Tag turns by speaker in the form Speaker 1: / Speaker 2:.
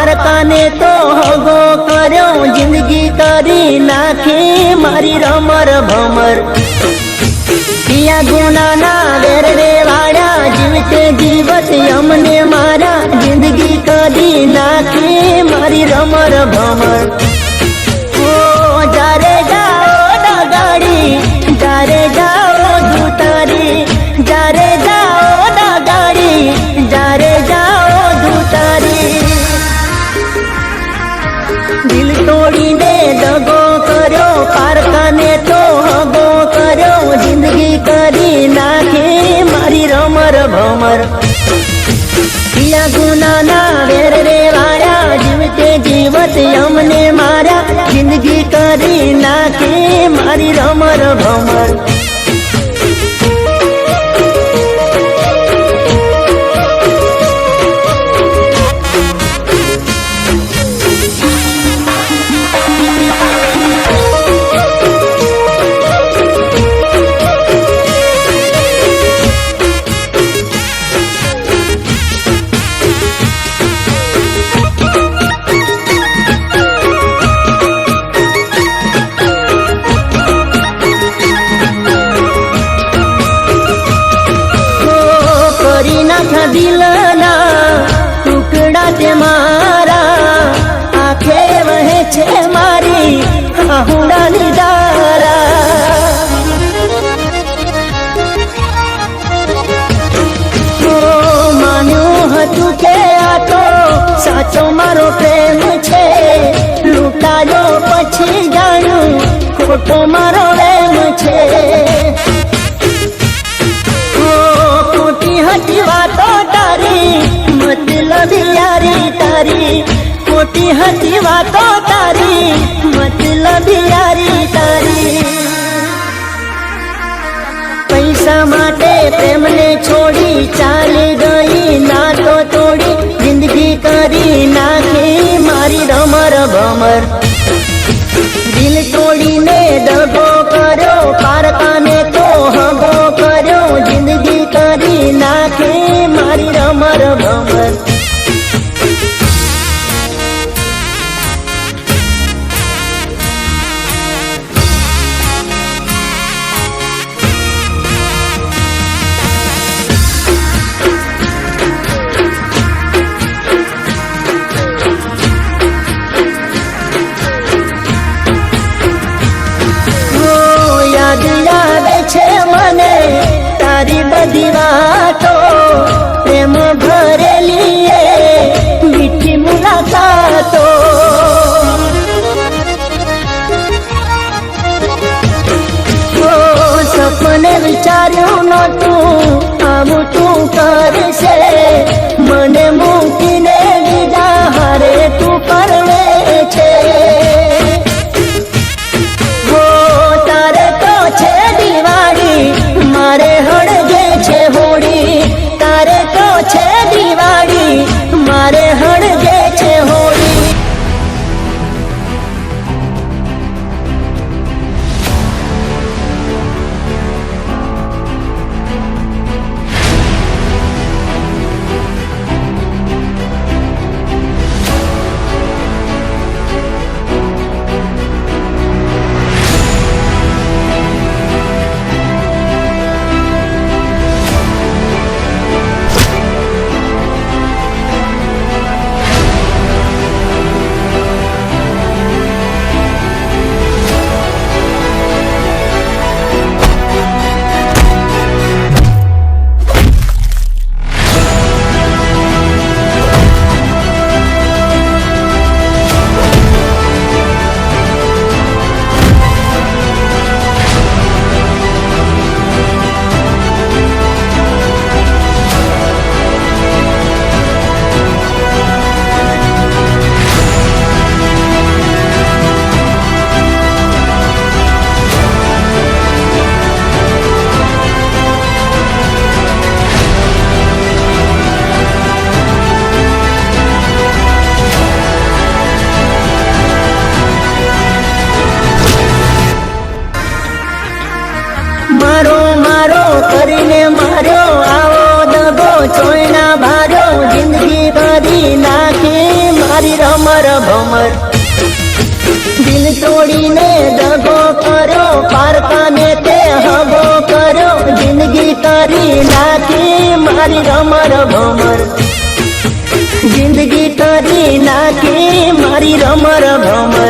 Speaker 1: પારકાને તો હગો કર્યો, જિંદગી કરી નાખી મારી રમર ભમર. પિયા ગુનાના વેર રે વાળ્યા, જીવતે જીવત અમને મારા, જિંદગી કરી નાખી મારી રમર ભમર. ઓ જારે જાઓ ગાડી, જારે જાઓ ધૂતારી, જારે જાઓ ગાડી, જારે જાઓ ધૂતારી. દિલ તોડીને દગો કર્યો, પારકાને તો હગો કર્યો, જિંદગી કરી નાખી મારી રમર ભમર. પિયા ગુનાના વેર રે વાળ્યા, જીવતે જીવત અમને માર્યા, જિંદગી કરી નાખી મારી રમર ભમર. દિલના ટુકડા તે મારા, આંખે વહે છે મારી આહુડાની ધારા. માન્યું હતું કે આ તો સાચો મારો પ્રેમ છે, લૂંટાયો પછી જાણ્યું ખોટો મારો પ્રેમ છે. ખોટી વાતો તારી, મતલબ યારી તારી, ખોટી હતી વાતો તારી, મતલબ યારી તારી. પૈસા માટે પ્રેમને છોડી ચાલી ગઈ, નાતો તોડી જિંદગી કરી નાખી મારી રમર ભમર. દિલ તોડીને દગો કર્યો, પારકાને તો હગો કર્યો, જિંદગી કરી નાખી મારી રમર ભમર. તારી બધી વાતો પ્રેમ ભરેલી મીઠી મુલાકાતો. સપને વિચાર્યું નહોતું આવું તું કરશે, મને મૂકીને બીજા હારે તું પરણે છે. તારે તો છે દિવાળી, મારે હળગે છે હોળી, તારે તો છે દિવાળી, મારે હળગે છે હોળી. ભમર દિલ તોડીને દગો કર્યો પારકાને તે હગો કર્યો જિંદગી તારી નાખી મારી રમર ભમર જિંદગી તારી નાખી મારી રમર ભમર